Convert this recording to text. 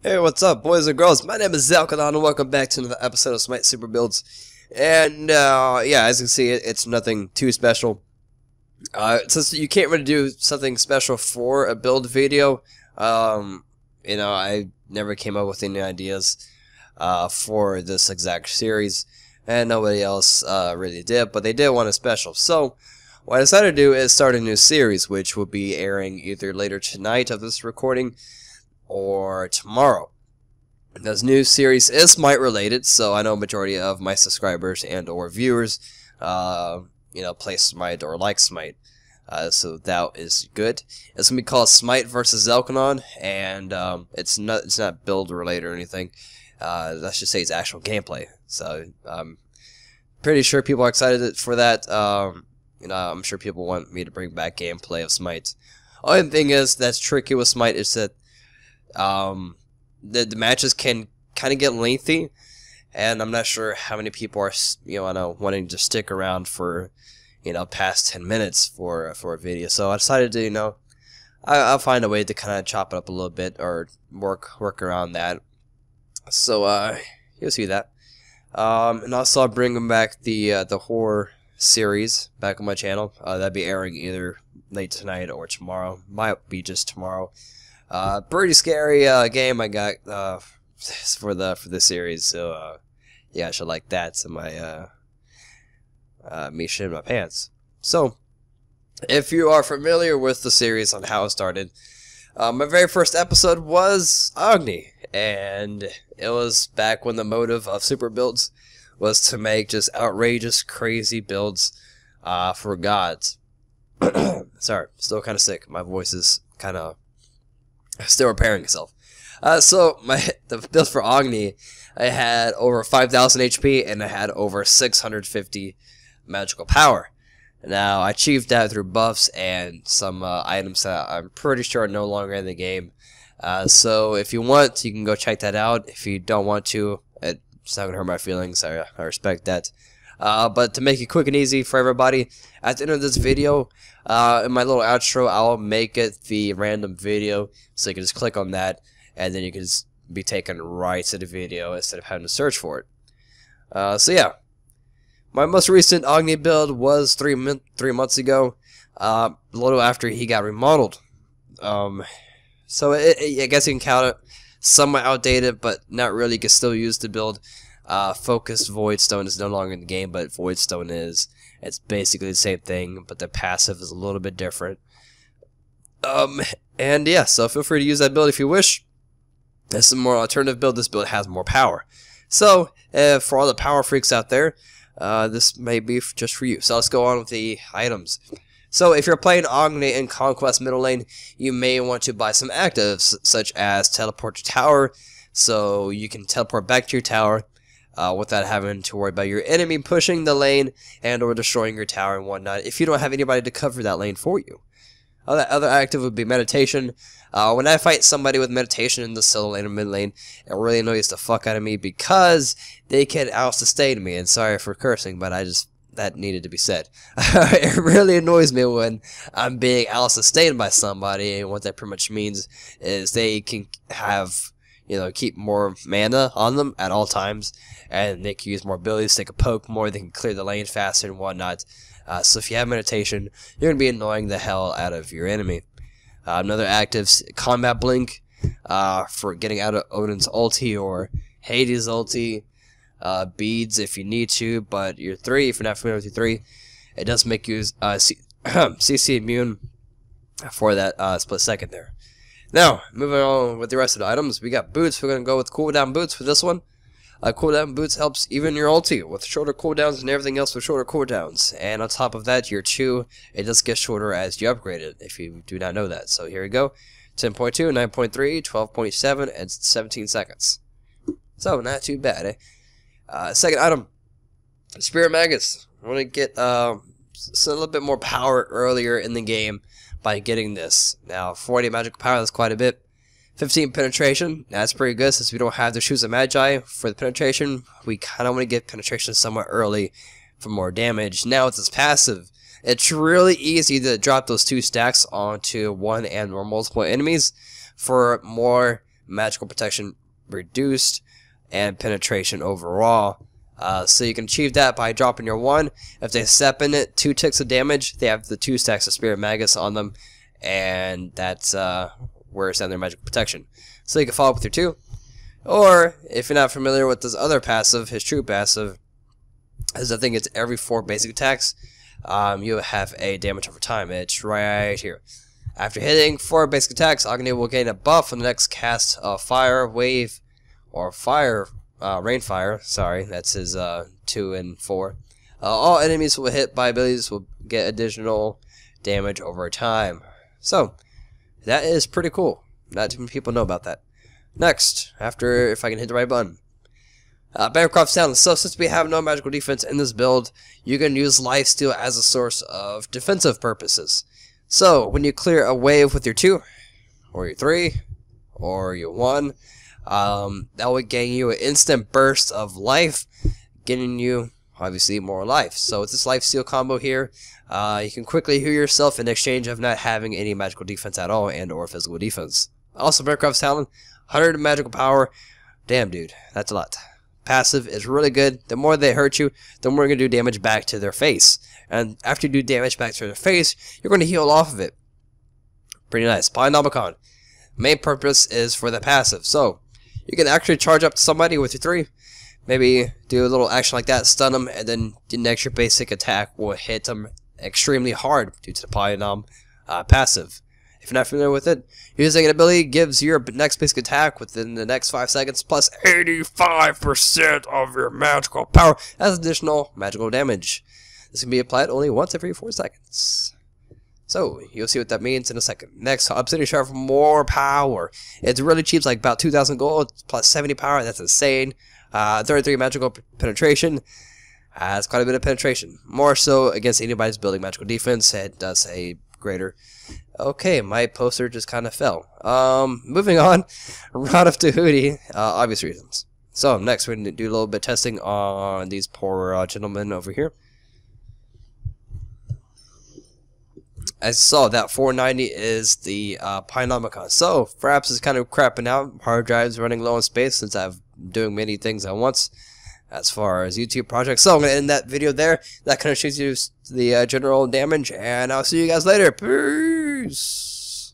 Hey, what's up, boys and girls? My name is Zelkenon, and welcome back to another episode of Smite Super Builds. And, yeah, as you can see, it's nothing too special. Since you can't really do something special for a build video, I never came up with any ideas, for this exact series, and nobody else, really did, but they did want a special. So, what I decided to do is start a new series, which will be airing either later tonight of this recording, or tomorrow. This new series is Smite related, so I know a majority of my subscribers and or viewers, play Smite or like Smite. So that is good. It's gonna be called Smite versus Zelkenon, and it's not build related or anything. Let's just say it's actual gameplay. So I'm pretty sure people are excited for that. I'm sure people want me to bring back gameplay of Smite. Only thing is that's tricky with Smite is that the matches can kind of get lengthy, and I'm not sure how many people are wanting to stick around for past 10 minutes for a video. So I decided to I'll find a way to kind of chop it up a little bit or work around that. So you'll see that. And also I'll bring back the horror series back on my channel. That'll be airing either late tonight or tomorrow. Might be just tomorrow. Pretty scary game I got for the series, so yeah, I should like that. So my me shitting my pants. So if you are familiar with the series on how it started, my very first episode was Agni, and it was back when the motive of super builds was to make just outrageous, crazy builds for gods. Sorry, still kind of sick. My voice is kind of still repairing itself. So the build for Agni, I had over 5,000 HP and I had over 650 magical power. Now I achieved that through buffs and some items that I'm pretty sure are no longer in the game. So if you want, you can go check that out. If you don't want to, it's not gonna hurt my feelings. I respect that. But to make it quick and easy for everybody, at the end of this video, in my little outro, I'll make it the random video, so you can just click on that, and then you can just be taken right to the video instead of having to search for it. So yeah, my most recent Agni build was 3 months ago, a little after he got remodeled. So I guess you can count it somewhat outdated, but not really. You can still use the build. Focused Voidstone is no longer in the game, but Voidstone is. It's basically the same thing, but the passive is a little bit different. And yeah, so feel free to use that build if you wish. There's some more alternative build. This build has more power. So, for all the power freaks out there, this may be just for you. So let's go on with the items. So if you're playing Agni in Conquest middle lane, you may want to buy some actives, such as Teleport to Tower, so you can teleport back to your tower, without having to worry about your enemy pushing the lane and or destroying your tower and whatnot, if you don't have anybody to cover that lane for you. Other active would be meditation. When I fight somebody with meditation in the solo lane or mid lane, it really annoys the fuck out of me because they can out-sustain me, and sorry for cursing, but that needed to be said. It really annoys me when I'm being out-sustained by somebody, and what that pretty much means is they can have keep more mana on them at all times, and they can use more abilities, they can poke more, they can clear the lane faster and whatnot. So if you have meditation, you're going to be annoying the hell out of your enemy. Another active's Combat Blink, for getting out of Odin's ulti or Hades' ulti. Beads if you need to, but your 3, if you're not familiar with your 3, it does make you CC immune for that split second there. Now, moving on with the rest of the items, we got boots. We're going to go with cooldown boots for this one. Cooldown boots helps even your ulti with shorter cooldowns and everything else with shorter cooldowns. And on top of that, your 2, it does get shorter as you upgrade it, if you do not know that. So here we go. 10.2, 9.3, 12.7, and 17 seconds. So, not too bad, eh? Second item, Spirit Magus. I want to get a little bit more power earlier in the game by getting this. Now, 40 magical power, that's quite a bit. 15 penetration, that's pretty good since we don't have the Shoes of Magi for the penetration. We kind of want to get penetration somewhat early for more damage. Now with this passive, it's really easy to drop those 2 stacks onto 1 and or multiple enemies for more magical protection reduced, and penetration overall. So you can achieve that by dropping your 1. If they step in it, 2 ticks of damage, they have the 2 stacks of Spirit Magus on them, and that's where it's on their magical protection. So you can follow up with your 2. Or, if you're not familiar with this other passive, his true passive, is I think it's every 4 basic attacks, you have a damage over time. It's right here. After hitting 4 basic attacks, Agni will gain a buff on the next cast of Fire, Wave, or Fire, Rainfire, sorry, that's his 2 and 4. All enemies will hit by abilities will get additional damage over time. So, that is pretty cool. Not too many people know about that. Next, after, if I can hit the right button. Bancroft Sound. So, since we have no magical defense in this build, you can use Lifesteal as a source of defensive purposes. So, when you clear a wave with your 2, or your 3, or your 1, that would gain you an instant burst of life, getting you, obviously, more life. So with this Lifesteal combo here, you can quickly heal yourself in exchange of not having any magical defense at all and or physical defense. Also, Bancroft's Talent, 100 magical power. Damn, dude, that's a lot. Passive is really good. The more they hurt you, the more you're going to do damage back to their face. And after you do damage back to their face, you're going to heal off of it. Pretty nice. Polynomicon. Main purpose is for the passive. So, you can actually charge up to somebody with your 3. Maybe do a little action like that, stun them, and then the next your basic attack will hit them extremely hard due to the Polynom passive. If you're not familiar with it, using an ability gives your next basic attack within the next 5 seconds plus 85% of your magical power as additional magical damage. This can be applied only once every 4 seconds. So, you'll see what that means in a second. Next, Obsidian Shard for more power. It's really cheap, it's like about 2,000 gold plus 70 power. That's insane. 33 magical penetration. That's quite a bit of penetration. More so against anybody's building magical defense. It does a greater. Okay, my poster just kind of fell. Moving on. Rod of Tahuti. Obvious reasons. So, next we're going to do a little bit of testing on these poor gentlemen over here. I saw that 490 is the Polynomicon. So, perhaps it's kind of crapping out. Hard drive's running low on space since I'm doing many things at once as far as YouTube projects. So, I'm going to end that video there. That kind of shows you the general damage, and I'll see you guys later. Peace!